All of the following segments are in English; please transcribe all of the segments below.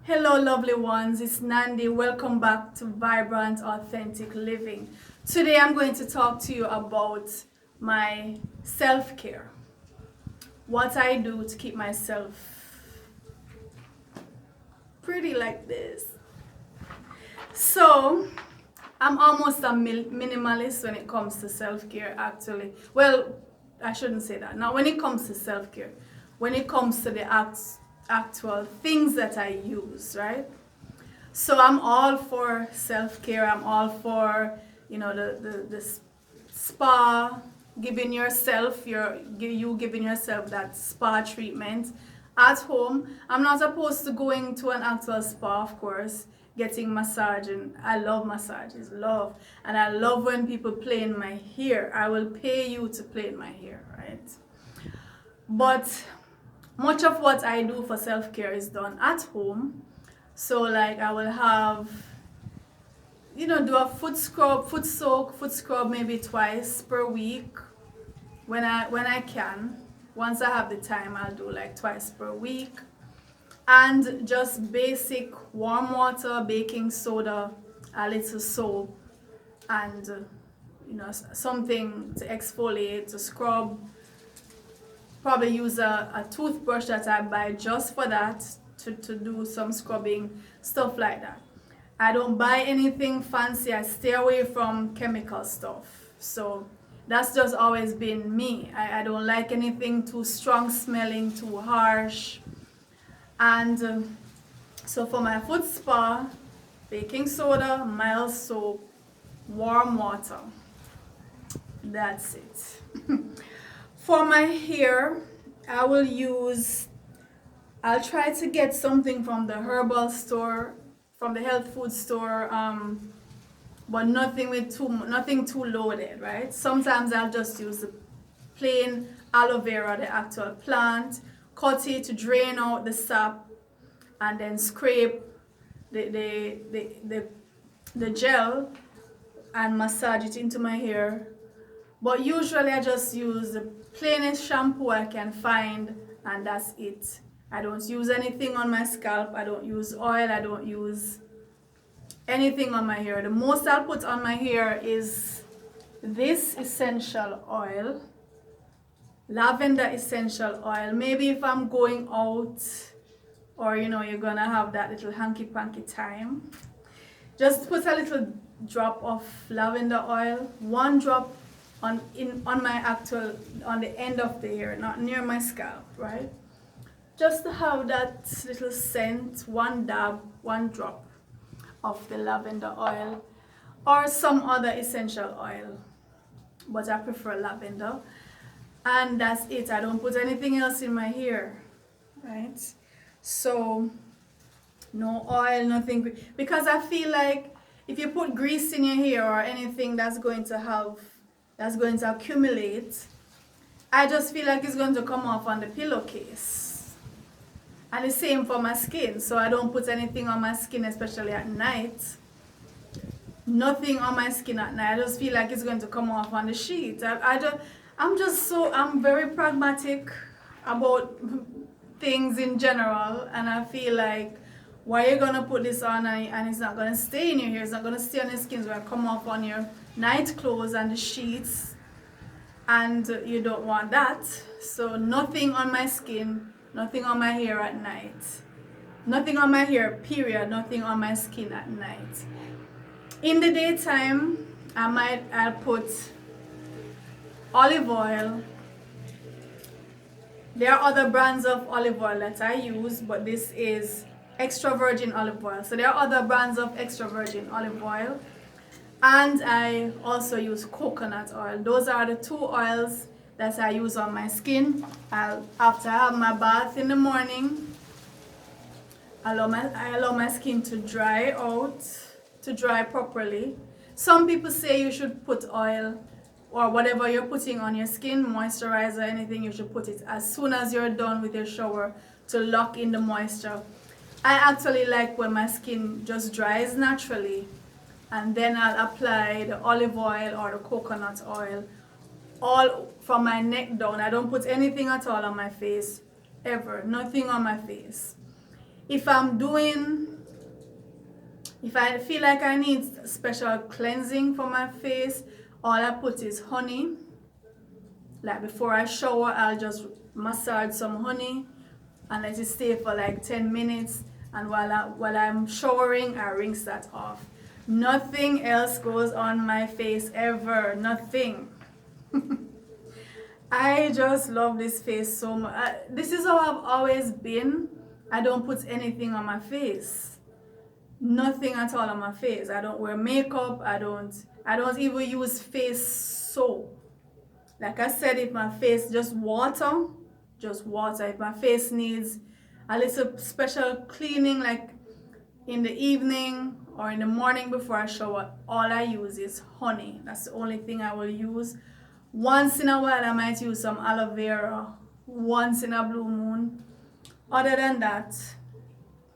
Hello lovely ones, it's Nandi. Welcome back to Vibrant Authentic Living. Today I'm going to talk to you about my self-care. What I do to keep myself pretty like this. So, I'm almost a minimalist when it comes to self-care actually. Well, I shouldn't say that. Not when it comes to self-care. When it comes to the actual things that I use, right? So I'm all for self-care. I'm all for, the spa, giving yourself you giving yourself that spa treatment at home. I'm not opposed to going to an actual spa, of course, getting massage, and I love massages, and I love when people play in my hair. I will pay you to play in my hair, right? But much of what I do for self-care is done at home. So like I will have, do a foot scrub maybe twice per week when I can. Once I have the time, I'll do like twice per week. And just basic warm water, baking soda, a little soap, and something to exfoliate, to scrub. Probably use a toothbrush that I buy just for that, to do some scrubbing, stuff like that. I don't buy anything fancy. I stay away from chemical stuff. So that's just always been me. I don't like anything too strong smelling, too harsh. And so for my foot spa, baking soda, mild soap, warm water. That's it. For my hair, I'll try to get something from the herbal store, from the health food store, but nothing too loaded, right? Sometimes I'll just use the plain aloe vera, the actual plant, cut it to drain out the sap, and then scrape the gel and massage it into my hair. But usually I just use the plainest shampoo I can find, and that's it. I don't use anything on my scalp. I don't use oil. I don't use anything on my hair. The most I'll put on my hair is this essential oil, lavender essential oil. Maybe if I'm going out, or you're gonna have that little hanky-panky time, just put a little drop of lavender oil, one drop on the end of the hair, not near my scalp, right? Just to have that little scent, one dab, one drop of the lavender oil, or some other essential oil, but I prefer lavender. And that's it. I don't put anything else in my hair, right? So no oil, nothing, because I feel like if you put grease in your hair or anything that's going to accumulate, I just feel like it's going to come off on the pillowcase. And the same for my skin. So I don't put anything on my skin, especially at night. Nothing on my skin at night. I just feel like it's going to come off on the sheet. I'm very pragmatic about things in general, and I feel like, why are you gonna put this on and it's not gonna stay in your hair, it's not gonna stay on your skin, it's gonna come off on your night clothes and the sheets, and you don't want that. So nothing on my skin, nothing on my hair at night, nothing on my hair, period, nothing on my skin at night. In the daytime, I'll put olive oil. There are other brands of olive oil that I use, but this is extra virgin olive oil. So there are other brands of extra virgin olive oil. And I also use coconut oil. Those are the two oils that I use on my skin. After I have my bath in the morning, I allow my skin to dry out, to dry properly. Some people say you should put oil, or whatever you're putting on your skin, moisturizer, anything, you should put it as soon as you're done with your shower to lock in the moisture. I actually like when my skin just dries naturally, and then I'll apply the olive oil or the coconut oil all from my neck down. I don't put anything at all on my face, ever, nothing on my face. If I feel like I need special cleansing for my face, all I put is honey. Like before I shower, I'll just massage some honey and let it stay for like 10 minutes. And while I'm showering, I rinse that off. Nothing else goes on my face ever. Nothing. I just love this face so much. This is how I've always been. I don't put anything on my face. Nothing at all on my face. I don't wear makeup. I don't even use face soap. Like I said, if my face just water. If my face needs a little special cleaning, like in the evening or in the morning before I shower, all I use is honey. That's the only thing I will use. Once in a while, I might use some aloe vera. Once in a blue moon. Other than that,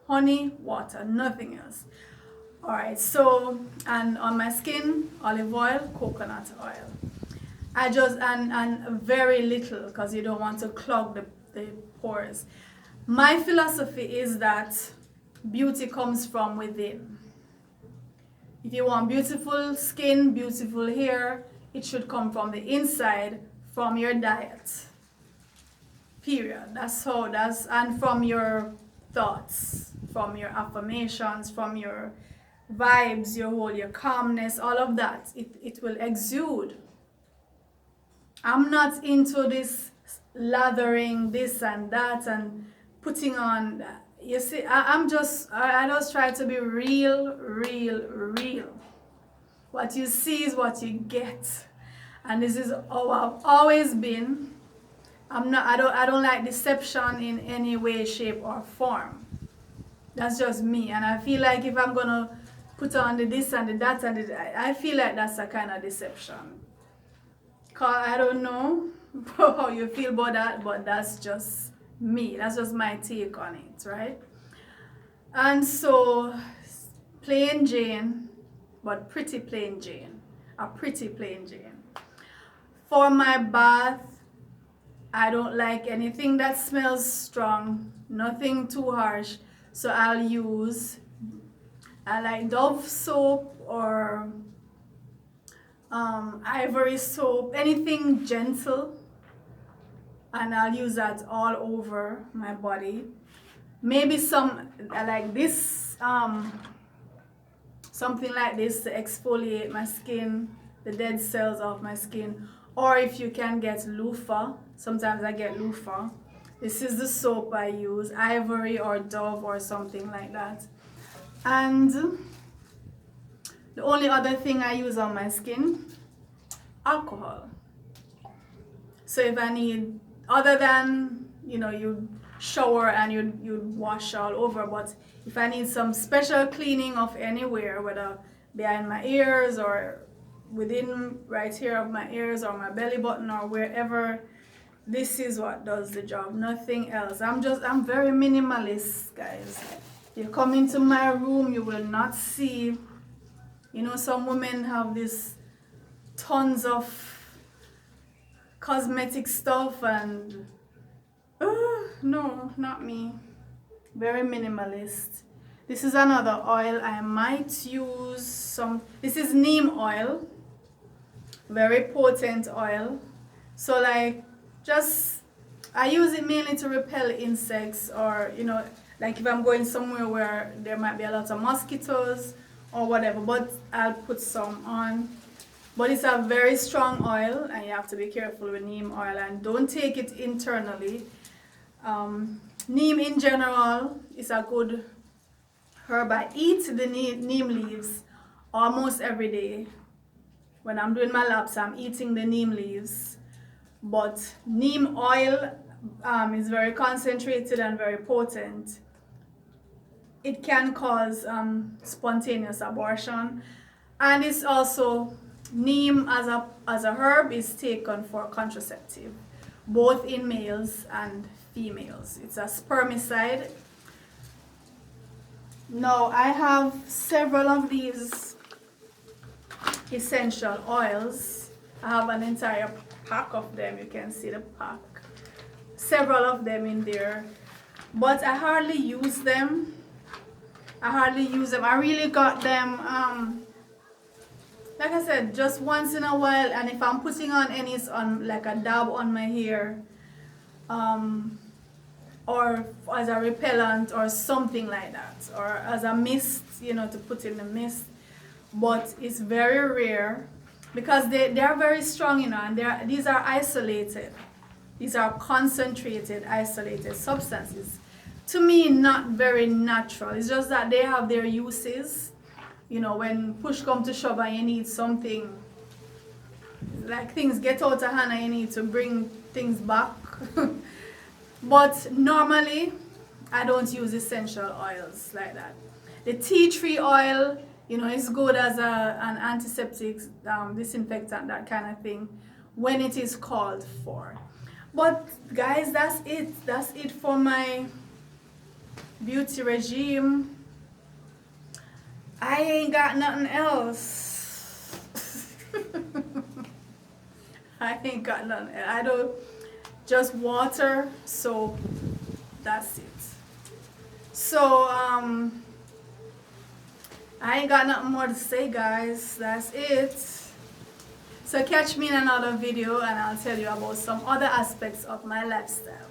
honey, water, nothing else. Alright, so, and on my skin, olive oil, coconut oil. I just, and very little, because you don't want to clog the pores. My philosophy is that beauty comes from within. If you want beautiful skin, beautiful hair, it should come from the inside, from your diet. Period. And from your thoughts, from your affirmations, from your vibes, your calmness, all of that. It will exude. I'm not into this lathering this and that and putting on. You see, I just try to be real. What you see is what you get, and this is how I've always been. I don't like deception in any way, shape, or form. That's just me, and I feel like if I'm gonna put on the this and the that and I feel like that's a kind of deception. Cause I don't know how you feel about that, but that's just me. That's just my take on it, right? And so, plain Jane, but pretty plain Jane. A pretty plain Jane. For my bath, I don't like anything that smells strong, nothing too harsh. So I like Dove soap or Ivory soap, anything gentle. And I'll use that all over my body. Maybe I like this, something like this to exfoliate my skin, the dead cells of my skin. Or if you can get loofah, sometimes I get loofah. This is the soap I use, Ivory or Dove or something like that. And the only other thing I use on my skin, alcohol. So if I need, other than, you shower and you wash all over, but if I need some special cleaning of anywhere, whether behind my ears or within right here of my ears or my belly button or wherever, this is what does the job, nothing else. I'm very minimalist, guys. You come into my room, you will not see, some women have this tons of cosmetic stuff and no, not me. Very minimalist. This is another oil. I might use some, this is neem oil, very potent oil. So I use it mainly to repel insects, or like if I'm going somewhere where there might be a lot of mosquitoes or whatever, but I'll put some on. But it's a very strong oil, and you have to be careful with neem oil and don't take it internally. Neem in general is a good herb. I eat the neem leaves almost every day. When I'm doing my laps, I'm eating the neem leaves. But neem oil is very concentrated and very potent. It can cause spontaneous abortion, and it's also, neem as a herb is taken for contraceptive, both in males and females. It's a spermicide. Now I have several of these essential oils. I have an entire pack of them. You can see the pack. Several of them in there. but I hardly use them. I really got them, like I said, just once in a while, and if I'm putting on any, on like a dab on my hair, or as a repellent or something like that, or as a mist, you know, to put in the mist. But it's very rare because they are very strong, you know, and these are isolated. These are concentrated, isolated substances. To me, not very natural. It's just that they have their uses. You know, when push come to shove and you need something, like things get out of hand and you need to bring things back. But normally, I don't use essential oils like that. The tea tree oil, you know, is good as an antiseptic, disinfectant, that kind of thing, when it is called for. But guys, that's it. That's it for my beauty regime. I ain't got nothing else. I ain't got nothing. I don't, just water, soap, that's it. So I ain't got nothing more to say, guys. That's it. So catch me in another video and I'll tell you about some other aspects of my lifestyle.